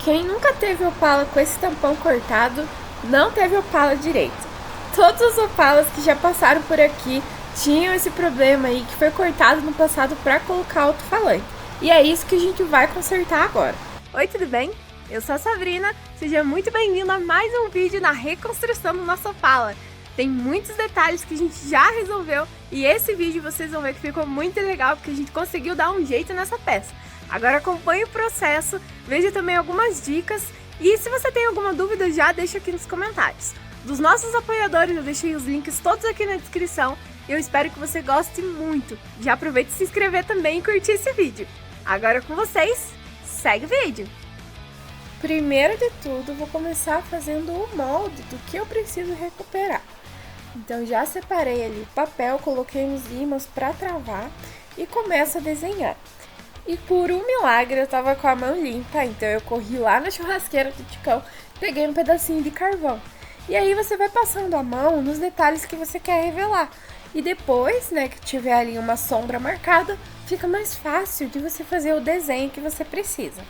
Quem nunca teve Opala com esse tampão cortado, não teve Opala direito. Todos os Opalas que já passaram por aqui tinham esse problema aí que foi cortado no passado para colocar alto-falante. E é isso que a gente vai consertar agora. Oi, tudo bem? Eu sou a Sabrina, seja muito bem-vindo a mais um vídeo na reconstrução do nosso Opala. Tem muitos detalhes que a gente já resolveu e esse vídeo vocês vão ver que ficou muito legal porque a gente conseguiu dar um jeito nessa peça. Agora acompanhe o processo, veja também algumas dicas e se você tem alguma dúvida já deixa aqui nos comentários. Dos nossos apoiadores eu deixei os links todos aqui na descrição e eu espero que você goste muito. Já aproveite de se inscrever também e curtir esse vídeo. Agora com vocês, segue o vídeo! Primeiro de tudo, vou começar fazendo o molde do que eu preciso recuperar. Então já separei ali o papel, coloquei uns ímãs para travar e começo a desenhar. E por um milagre eu tava com a mão limpa, então eu corri lá na churrasqueira do Ticão, peguei um pedacinho de carvão. E aí você vai passando a mão nos detalhes que você quer revelar. E depois, né, que tiver ali uma sombra marcada, fica mais fácil de você fazer o desenho que você precisa.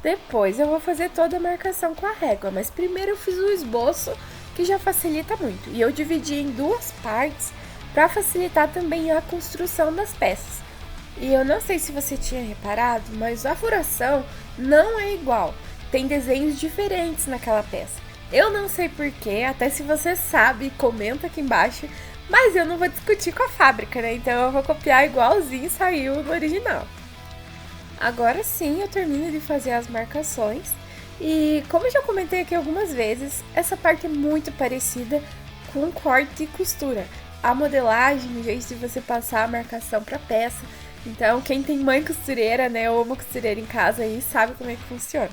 Depois eu vou fazer toda a marcação com a régua, mas primeiro eu fiz o esboço, que já facilita muito. E eu dividi em duas partes para facilitar também a construção das peças. E eu não sei se você tinha reparado, mas a furação não é igual. Tem desenhos diferentes naquela peça. Eu não sei porquê, até se você sabe, comenta aqui embaixo. Mas eu não vou discutir com a fábrica, né? Então eu vou copiar igualzinho saiu no original. Agora sim eu termino de fazer as marcações. E como eu já comentei aqui algumas vezes, essa parte é muito parecida com corte e costura. A modelagem, o jeito de você passar a marcação para a peça. Então, quem tem mãe costureira, né, ou uma costureira em casa aí, sabe como é que funciona.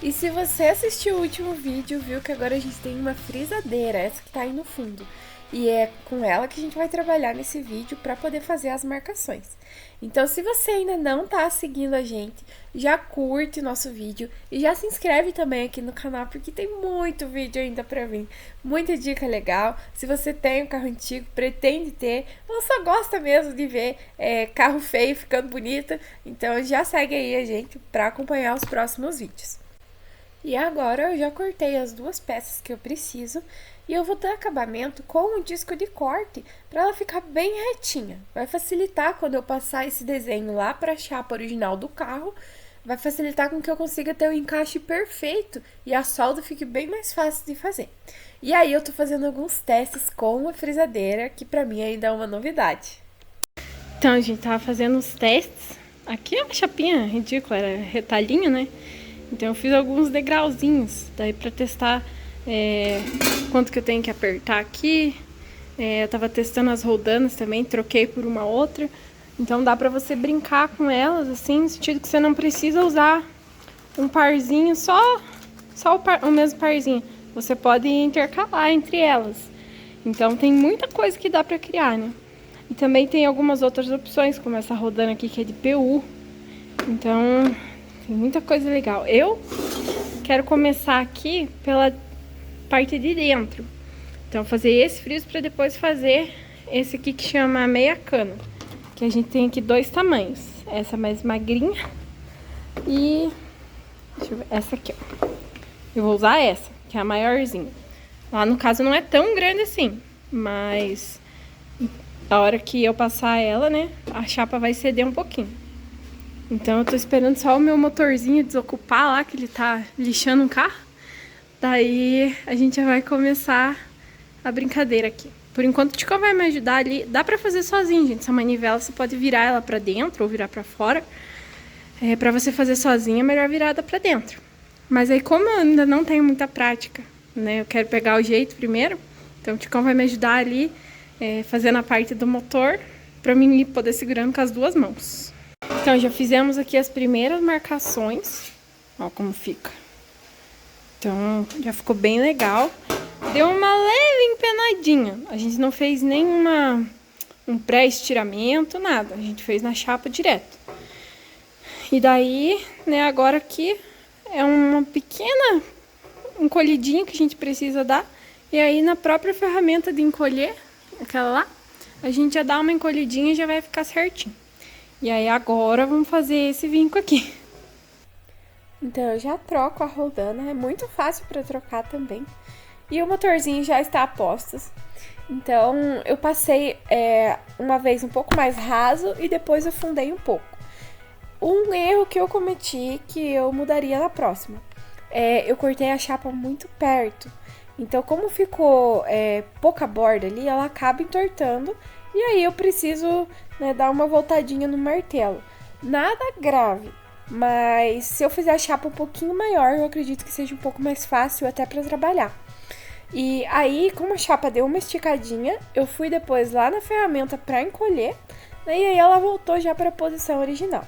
E se você assistiu o último vídeo, viu que agora a gente tem uma frisadeira, essa que tá aí no fundo. E é com ela que a gente vai trabalhar nesse vídeo para poder fazer as marcações. Então, se você ainda não tá seguindo a gente, já curte o nosso vídeo e já se inscreve também aqui no canal, porque tem muito vídeo ainda para vir. Muita dica legal. Se você tem um carro antigo, pretende ter, ou só gosta mesmo de ver carro feio ficando bonito, então já segue aí a gente para acompanhar os próximos vídeos. E agora eu já cortei as duas peças que eu preciso e eu vou dar acabamento com um disco de corte para ela ficar bem retinha. Vai facilitar quando eu passar esse desenho lá para a chapa original do carro, vai facilitar com que eu consiga ter o encaixe perfeito e a solda fique bem mais fácil de fazer. E aí eu tô fazendo alguns testes com a frisadeira, que para mim ainda é uma novidade. Então a gente tava fazendo os testes. Aqui é uma chapinha ridícula, era retalhinho, né? Então eu fiz alguns degrauzinhos, daí pra testar quanto que eu tenho que apertar aqui. Eu tava testando as roldanas também, troquei por uma outra. Então dá pra você brincar com elas, assim, no sentido que você não precisa usar um parzinho, só o mesmo parzinho. Você pode intercalar entre elas. Então tem muita coisa que dá pra criar, né? E também tem algumas outras opções, como essa rodana aqui que é de PU. Então tem muita coisa legal. Eu quero começar aqui pela parte de dentro. Então fazer esse friso para depois fazer esse aqui que chama meia cana. Que a gente tem aqui dois tamanhos. Essa mais magrinha e deixa eu ver, essa aqui, ó. Eu vou usar essa, que é a maiorzinha. Lá no caso não é tão grande assim, mas a hora que eu passar ela, né, a chapa vai ceder um pouquinho. Então eu tô esperando só o meu motorzinho desocupar lá, que ele tá lixando um carro. Daí a gente já vai começar a brincadeira aqui. Por enquanto o Tico vai me ajudar ali. Dá pra fazer sozinho, gente. Essa manivela você pode virar ela pra dentro ou virar pra fora. Pra você fazer sozinha é melhor virada pra dentro. Mas aí como eu ainda não tenho muita prática, né? Eu quero pegar o jeito primeiro. Então o Tico vai me ajudar ali, fazendo a parte do motor, pra mim poder segurando com as duas mãos. Então, já fizemos aqui as primeiras marcações. Ó como fica. Então, já ficou bem legal. Deu uma leve empenadinha. A gente não fez um pré-estiramento, nada. A gente fez na chapa direto. E daí, né, agora aqui é uma pequena encolhidinha que a gente precisa dar. E aí, na própria ferramenta de encolher, aquela lá, a gente já dá uma encolhidinha e já vai ficar certinho. E aí agora vamos fazer esse vinco aqui. Então eu já troco a roldana, é muito fácil para trocar também. E o motorzinho já está a postos. Então eu passei uma vez um pouco mais raso e depois afundei um pouco. Um erro que eu cometi que eu mudaria na próxima. Eu cortei a chapa muito perto. Então como ficou pouca borda ali, ela acaba entortando. E aí eu preciso, né, dar uma voltadinha no martelo. Nada grave. Mas se eu fizer a chapa um pouquinho maior, eu acredito que seja um pouco mais fácil até para trabalhar. E aí, como a chapa deu uma esticadinha, eu fui depois lá na ferramenta para encolher, né, e aí ela voltou já para a posição original.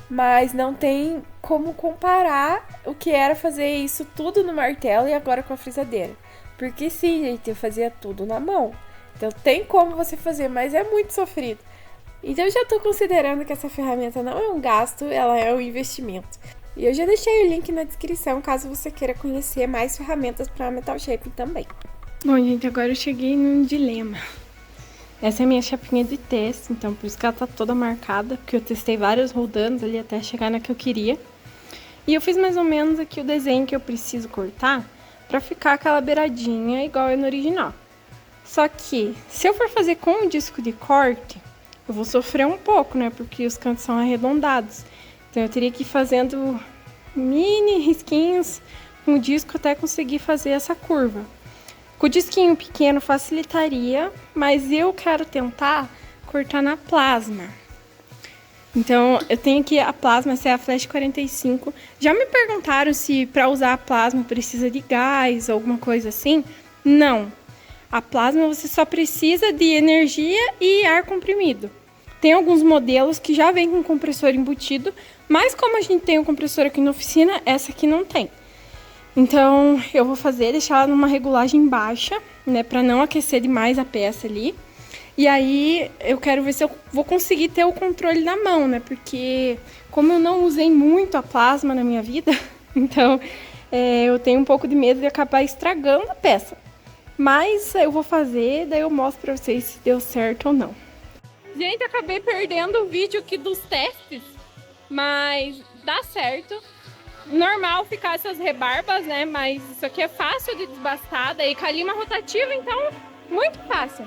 Mas não tem como comparar o que era fazer isso tudo no martelo e agora com a frisadeira. Porque sim, gente, eu fazia tudo na mão. Então tem como você fazer, mas é muito sofrido. Então eu já estou considerando que essa ferramenta não é um gasto, ela é um investimento. E eu já deixei o link na descrição caso você queira conhecer mais ferramentas para metal shaping também. Bom, gente, agora eu cheguei num dilema. Essa é a minha chapinha de teste, então por isso que ela tá toda marcada, porque eu testei várias roldanas ali até chegar na que eu queria. E eu fiz mais ou menos aqui o desenho que eu preciso cortar pra ficar aquela beiradinha igual é no original. Só que, se eu for fazer com o disco de corte, eu vou sofrer um pouco, né, porque os cantos são arredondados. Então eu teria que ir fazendo mini risquinhos com o disco até conseguir fazer essa curva. Com o disquinho pequeno facilitaria, mas eu quero tentar cortar na plasma. Então eu tenho aqui a plasma, essa é a Flash 45. Já me perguntaram se para usar a plasma precisa de gás ou alguma coisa assim. Não. A plasma você só precisa de energia e ar comprimido. Tem alguns modelos que já vem com compressor embutido, mas como a gente tem um compressor aqui na oficina, essa aqui não tem. Então eu vou deixar ela numa regulagem baixa, né, para não aquecer demais a peça ali. E aí eu quero ver se eu vou conseguir ter o controle na mão, né, porque como eu não usei muito a plasma na minha vida, então eu tenho um pouco de medo de acabar estragando a peça. Mas eu vou fazer, daí eu mostro pra vocês se deu certo ou não. Gente, acabei perdendo o vídeo aqui dos testes, mas dá certo. Normal ficar essas rebarbas, né? Mas isso aqui é fácil de desbastar, daí com a lima rotativa, então muito fácil.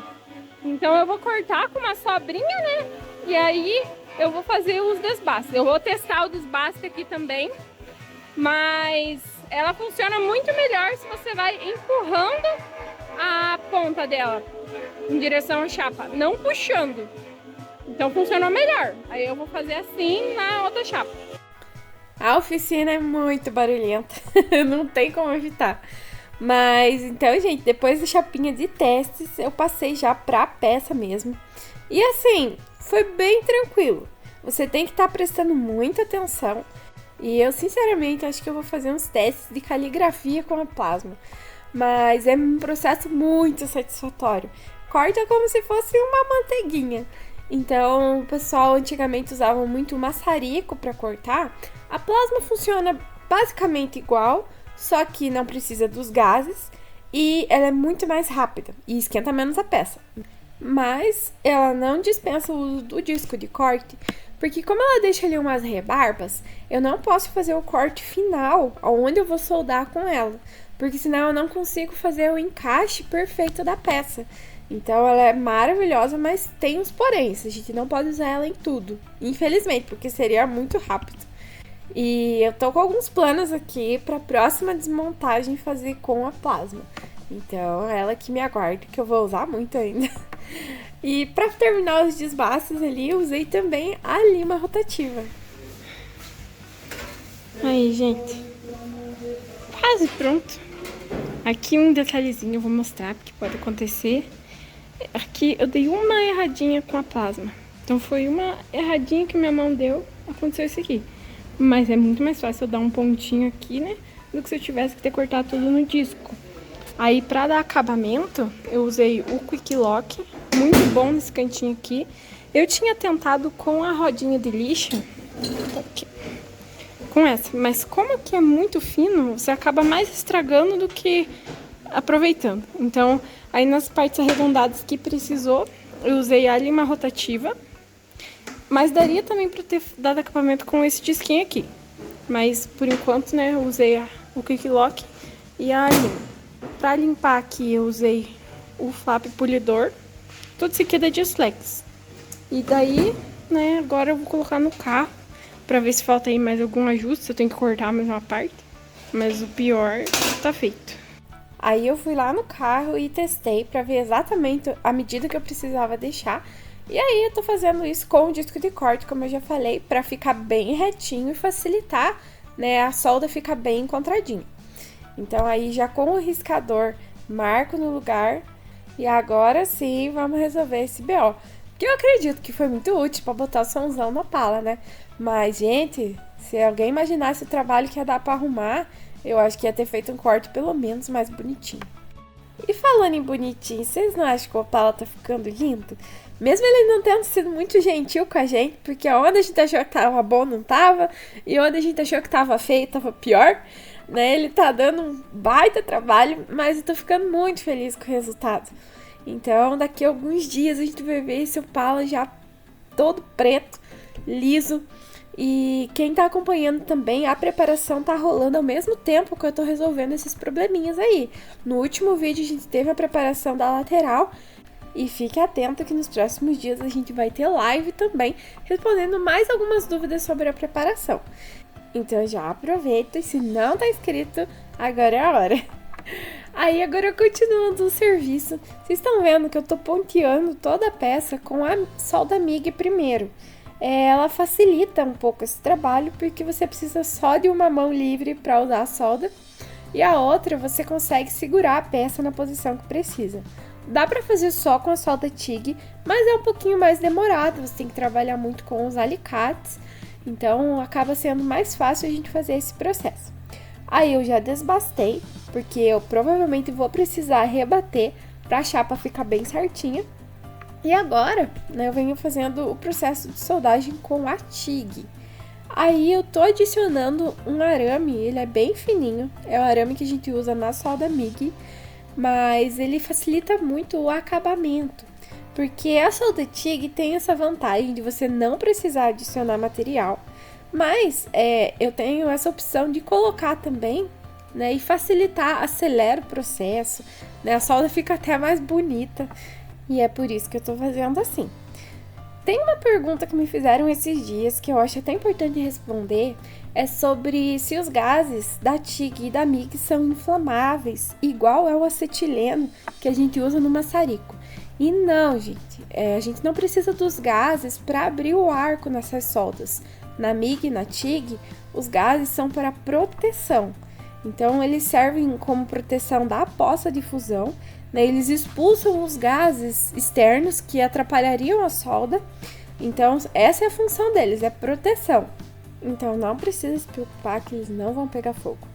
Então eu vou cortar com uma sobrinha, né? E aí eu vou fazer os desbastes. Eu vou testar o desbaste aqui também, mas ela funciona muito melhor se você vai empurrando a ponta dela em direção à chapa, não puxando. Então funcionou melhor. Aí eu vou fazer assim na outra chapa. A oficina é muito barulhenta, não tem como evitar. Mas então, gente, depois da chapinha de testes, eu passei já pra peça mesmo. E assim, foi bem tranquilo. Você tem que estar prestando muita atenção. E eu, sinceramente, acho que eu vou fazer uns testes de caligrafia com a plasma. Mas é um processo muito satisfatório. Corta como se fosse uma manteiguinha. Então, o pessoal antigamente usava muito maçarico para cortar. A plasma funciona basicamente igual, só que não precisa dos gases e ela é muito mais rápida e esquenta menos a peça. Mas ela não dispensa o uso do disco de corte, porque como ela deixa ali umas rebarbas, eu não posso fazer o corte final, onde eu vou soldar com ela, porque senão eu não consigo fazer o encaixe perfeito da peça. Então ela é maravilhosa, mas tem uns poréns, a gente não pode usar ela em tudo, infelizmente, porque seria muito rápido. E eu tô com alguns planos aqui para a próxima desmontagem fazer com a plasma. Então ela que me aguarde, que eu vou usar muito ainda. E para terminar os desbastes ali, eu usei também a lima rotativa. Aí, gente, quase pronto. Aqui um detalhezinho eu vou mostrar, porque pode acontecer. Aqui eu dei uma erradinha com a plasma. Então foi uma erradinha que minha mão deu, aconteceu isso aqui. Mas é muito mais fácil eu dar um pontinho aqui, né, do que se eu tivesse que ter cortado tudo no disco. Aí pra dar acabamento, eu usei o Quick Lock, muito bom nesse cantinho aqui. Eu tinha tentado com a rodinha de lixa, com essa, mas como aqui é muito fino, você acaba mais estragando do que aproveitando. Então, aí nas partes arredondadas que precisou, eu usei a lima rotativa. Mas daria também para ter dado acabamento com esse disquinho aqui. Mas por enquanto, né, eu usei o Quick Lock e a lima. Pra limpar aqui eu usei o flap polidor. Tudo isso aqui é da Disflex. E daí, né, agora eu vou colocar no carro pra ver se falta aí mais algum ajuste, se eu tenho que cortar a mesma parte. Mas o pior tá feito. Aí eu fui lá no carro e testei pra ver exatamente a medida que eu precisava deixar. E aí eu tô fazendo isso com o disco de corte, como eu já falei, pra ficar bem retinho e facilitar, né, a solda ficar bem encontradinha. Então aí já com o riscador marco no lugar e agora sim vamos resolver esse BO. Que eu acredito que foi muito útil pra botar o somzão na pala, né? Mas, gente, se alguém imaginasse o trabalho que ia dar pra arrumar, eu acho que ia ter feito um corte pelo menos mais bonitinho. E falando em bonitinho, vocês não acham que o Opala tá ficando lindo? Mesmo ele não tendo sido muito gentil com a gente, porque onde a gente achou que tava bom, não tava, e onde a gente achou que tava feio, tava pior, né? Ele tá dando um baita trabalho, mas eu tô ficando muito feliz com o resultado. Então, daqui a alguns dias a gente vai ver esse Opala já todo preto, liso. E quem tá acompanhando também, a preparação tá rolando ao mesmo tempo que eu tô resolvendo esses probleminhas aí. No último vídeo a gente teve a preparação da lateral e fique atento que nos próximos dias a gente vai ter live também, respondendo mais algumas dúvidas sobre a preparação. Então já aproveita e se não tá inscrito, agora é a hora. Aí agora continuando o serviço, vocês estão vendo que eu tô ponteando toda a peça com a solda MIG primeiro. Ela facilita um pouco esse trabalho, porque você precisa só de uma mão livre para usar a solda e a outra você consegue segurar a peça na posição que precisa. Dá para fazer só com a solda TIG, mas é um pouquinho mais demorado, você tem que trabalhar muito com os alicates, então acaba sendo mais fácil a gente fazer esse processo. Aí eu já desbastei, porque eu provavelmente vou precisar rebater para a chapa ficar bem certinha. E agora, né, eu venho fazendo o processo de soldagem com a TIG. Aí eu tô adicionando um arame, ele é bem fininho, é o arame que a gente usa na solda MIG, mas ele facilita muito o acabamento, porque a solda TIG tem essa vantagem de você não precisar adicionar material, mas eu tenho essa opção de colocar também, né, e facilitar, acelera o processo, né, a solda fica até mais bonita. E é por isso que eu tô fazendo assim. Tem uma pergunta que me fizeram esses dias que eu acho até importante responder, é sobre se os gases da TIG e da MIG são inflamáveis, igual é o acetileno que a gente usa no maçarico. E não, gente, a gente não precisa dos gases para abrir o arco nessas soldas. Na MIG e na TIG, os gases são para proteção. Então, eles servem como proteção da poça de fusão, né? Eles expulsam os gases externos que atrapalhariam a solda. Então, essa é a função deles, é proteção. Então, não precisa se preocupar que eles não vão pegar fogo.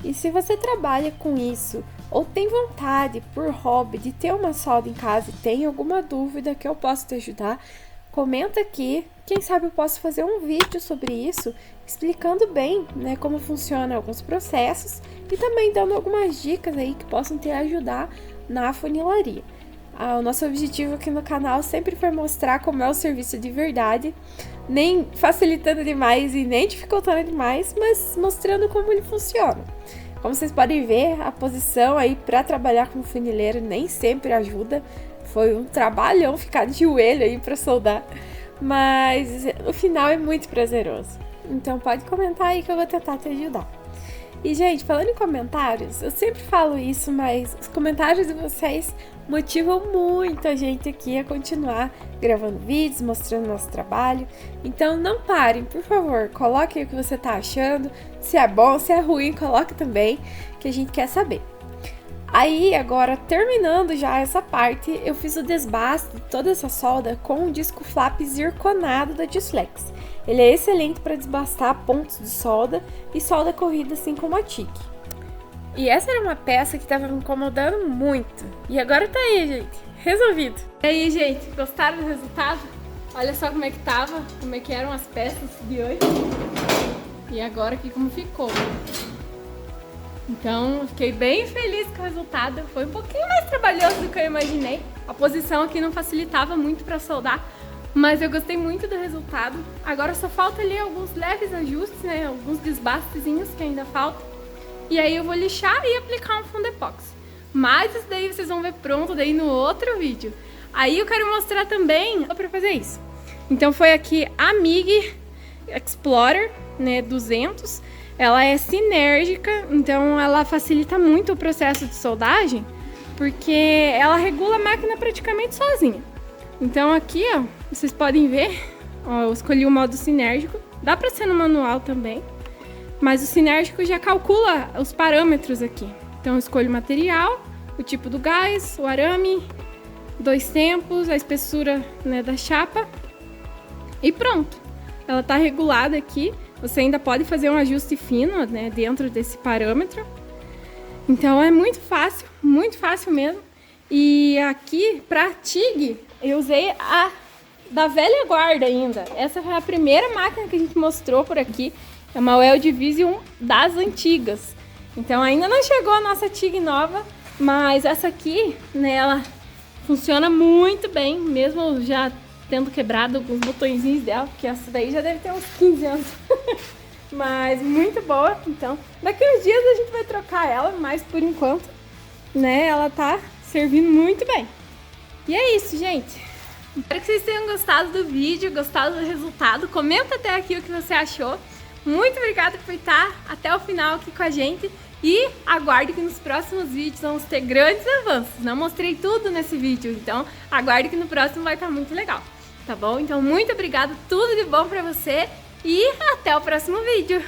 E se você trabalha com isso, ou tem vontade, por hobby, de ter uma solda em casa e tem alguma dúvida que eu posso te ajudar, comenta aqui. Quem sabe eu posso fazer um vídeo sobre isso, explicando bem, né, como funcionam alguns processos e também dando algumas dicas aí que possam te ajudar na funilaria. O nosso objetivo aqui no canal sempre foi mostrar como é o serviço de verdade, nem facilitando demais e nem dificultando demais, mas mostrando como ele funciona. Como vocês podem ver, a posição aí para trabalhar com funileiro nem sempre ajuda. Foi um trabalhão ficar de joelho aí para soldar, mas no final é muito prazeroso. Então pode comentar aí que eu vou tentar te ajudar. E, gente, falando em comentários, eu sempre falo isso, mas os comentários de vocês motivam muito a gente aqui a continuar gravando vídeos, mostrando nosso trabalho. Então não parem, por favor, coloque aí o que você tá achando, se é bom, se é ruim, coloque também, que a gente quer saber. Aí, agora, terminando já essa parte, eu fiz o desbaste de toda essa solda com o disco flap zirconado da Disflex. Ele é excelente para desbastar pontos de solda e solda corrida, assim como a TIG. E essa era uma peça que estava me incomodando muito. E agora tá aí, gente, resolvido. E aí, gente, gostaram do resultado? Olha só como é que tava, como é que eram as peças de hoje. E agora aqui como ficou. Então, fiquei bem feliz com o resultado. Foi um pouquinho mais trabalhoso do que eu imaginei. A posição aqui não facilitava muito para soldar, Mas eu gostei muito do resultado. Agora só falta ali alguns leves ajustes, né? Alguns desbastezinhos que ainda faltam. E aí eu vou lixar e aplicar um fundo epóxi. Mas isso daí vocês vão ver pronto daí no outro vídeo. Aí eu quero mostrar também para fazer isso. Então foi aqui a MIG Explorer, né, 200. Ela é sinérgica, então ela facilita muito o processo de soldagem, porque ela regula a máquina praticamente sozinha. Então aqui, ó, vocês podem ver, ó, eu escolhi o modo sinérgico. Dá para ser no manual também, mas o sinérgico já calcula os parâmetros aqui. Então eu escolho o material, o tipo do gás, o arame, 2 tempos, a espessura, né, da chapa e pronto. Ela tá regulada aqui. Você ainda pode fazer um ajuste fino, né, dentro desse parâmetro. Então é muito fácil mesmo. E aqui pra TIG eu usei a da velha guarda ainda. Essa foi a primeira máquina que a gente mostrou por aqui. É uma Weld Vision das antigas. Então ainda não chegou a nossa TIG nova, mas essa aqui, né, ela funciona muito bem, mesmo já tendo quebrado alguns botõezinhos dela, porque essa daí já deve ter uns 15 anos. Mas muito boa. Então daqui uns dias a gente vai trocar ela, mas por enquanto, né, ela tá servindo muito bem. E é isso, gente. Espero que vocês tenham gostado do vídeo, gostado do resultado. Comenta até aqui o que você achou. Muito obrigada por estar até o final aqui com a gente. E aguarde que nos próximos vídeos vamos ter grandes avanços. Não mostrei tudo nesse vídeo, então aguarde que no próximo vai estar muito legal. Tá bom? Então muito obrigada, tudo de bom pra você e até o próximo vídeo.